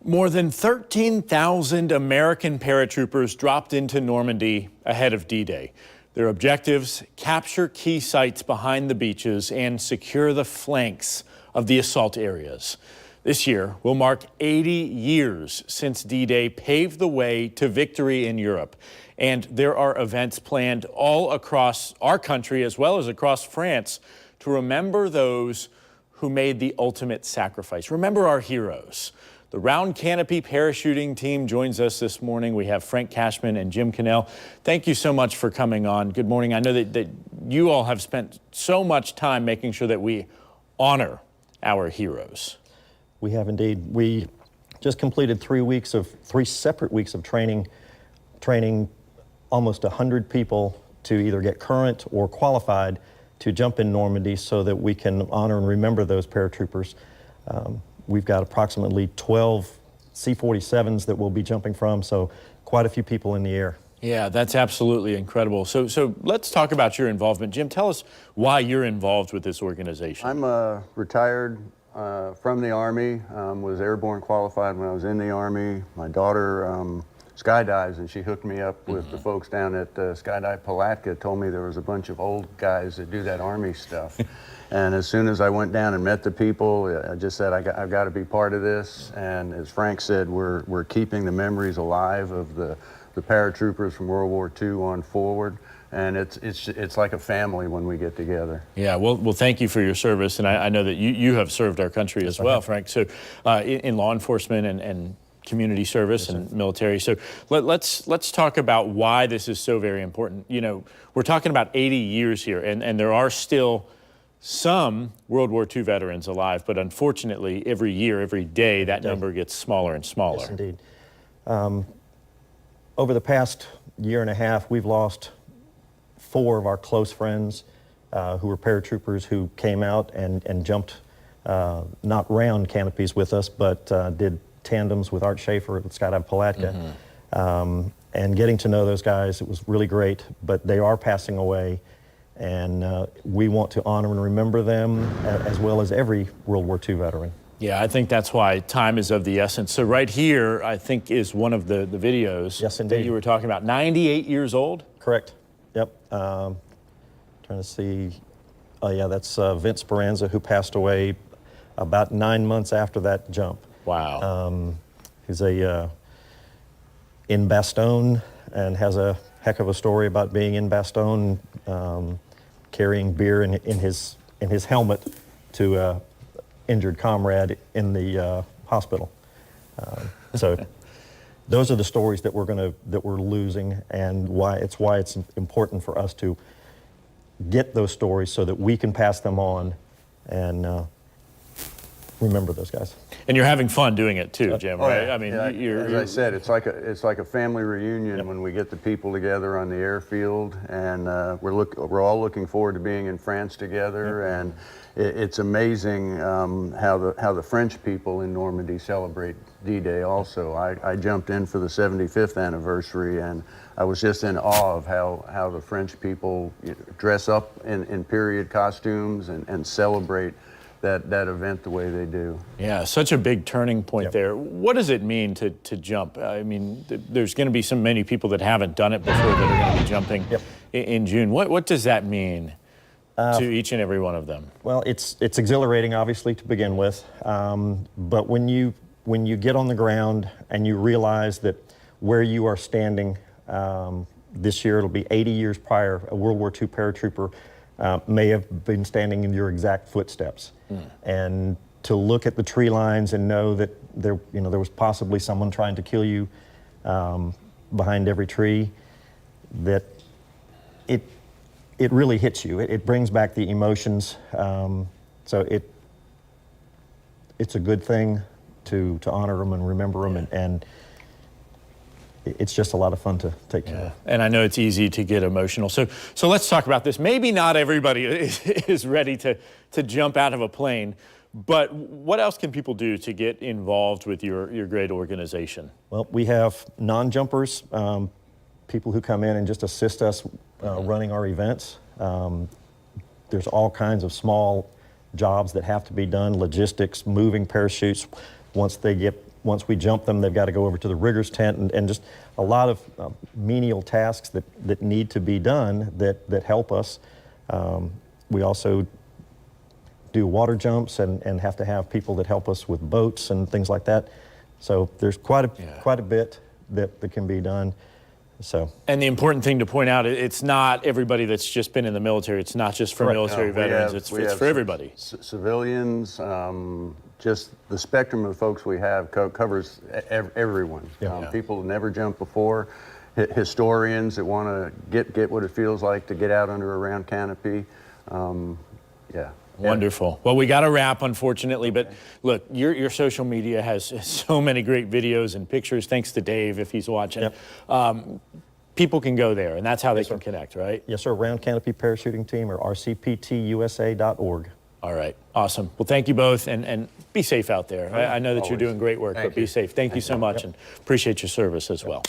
More than 13,000 American paratroopers dropped into Normandy ahead of D-Day. Their objectives: capture key sites behind the beaches and secure the flanks of the assault areas. This year will mark 80 years since D-Day paved the way to victory in Europe. And there are events planned all across our country as well as across France to remember those who made the ultimate sacrifice. Remember our heroes. The Round Canopy Parachuting Team joins us this morning. We have Frank Cashman and Jim Cannell. Thank you so much for coming on. Good morning. I know that you all have spent so much time making sure that we honor our heroes. We have indeed. We just completed 3 separate weeks of training almost 100 people to either get current or qualified to jump in Normandy so that we can honor and remember those paratroopers. We've got approximately 12 C-47s that we'll be jumping from, so quite a few people in the air. Yeah, that's absolutely incredible. So let's talk about your involvement. Jim, tell us why you're involved with this organization. I'm retired from the Army, was airborne qualified when I was in the Army. My daughter skydives, and she hooked me up with the folks down at Skydive Palatka, told me there was a bunch of old guys that do that Army stuff. And as soon as I went down and met the people, I just said, I've got to be part of this. And as Frank said, we're keeping the memories alive of the paratroopers from World War II on forward. And it's like a family when we get together. Yeah, well, thank you for your service. And I know that you have served our country as well, Frank. So in law enforcement and community service and military. So let's talk about why this is so very important. You know, we're talking about 80 years here, and there are still some World War II veterans alive, but unfortunately, every year, every day, that number gets smaller and smaller. Yes, indeed. Over the past year and a half, we've lost 4 of our close friends who were paratroopers who came out and jumped not round canopies with us, but did tandems with Art Schaefer at Skydive Palatka. And getting to know those guys, it was really great, but they are passing away. And we want to honor and remember them as well as every World War II veteran. Yeah, I think that's why time is of the essence. So right here, I think, is one of the videos that you were talking about. 98 years old? Correct. Yep. Trying to see. Oh, yeah, that's Vince Speranza, who passed away about 9 months after that jump. Wow. He's in Bastogne and has a heck of a story about being in Bastogne, carrying beer in his helmet to an injured comrade in the hospital. So those are the stories that we're losing, and why it's important for us to get those stories so that we can pass them on and remember those guys. And you're having fun doing it too, Jim, right? I mean, yeah, as I said, it's like a family reunion when we get the people together on the airfield, and we're all looking forward to being in France together. And it's amazing how the French people in Normandy celebrate D-Day also. I jumped in for the 75th anniversary, and I was just in awe of how the French people dress up in period costumes and celebrate that event the way they do. Yeah, such a big turning point there. What does it mean to jump? I mean, there's going to be so many people that haven't done it before that are going to be jumping in June. What does that mean to each and every one of them? Well, it's exhilarating, obviously, to begin with. But when you get on the ground and you realize that where you are standing this year, it'll be 80 years prior, a World War II paratrooper may have been standing in your exact footsteps. And to look at the tree lines and know that there was possibly someone trying to kill you behind every tree, that it really hits you. It brings back the emotions. So it's a good thing to honor them and remember them, and it's just a lot of fun to take care of. And I know it's easy to get emotional. So let's talk about this. Maybe not everybody is ready to jump out of a plane, but what else can people do to get involved with your great organization? Well, we have non-jumpers, people who come in and just assist us running our events. There's all kinds of small jobs that have to be done, logistics, moving parachutes once they get once we jump them, they've got to go over to the rigger's tent, and just a lot of menial tasks that need to be done that help us. We also do water jumps and have to have people that help us with boats and things like that. So there's quite a bit that can be done. So. And the important thing to point out, it's not everybody that's just been in the military. It's not just for military veterans. It's for everybody. Civilians, just the spectrum of folks we have covers everyone. People who never jumped before, historians that want to get what it feels like to get out under a round canopy. Wonderful. Well, we got to wrap, unfortunately, but look, your social media has so many great videos and pictures. Thanks to Dave, if he's watching. People can go there, and that's how they can connect, right? Yes, sir. Round Canopy Parachuting Team, or rcptusa.org. All right. Awesome. Well, thank you both, and be safe out there. I know that you're doing great work, but be safe. Thank you so much, and appreciate your service as well.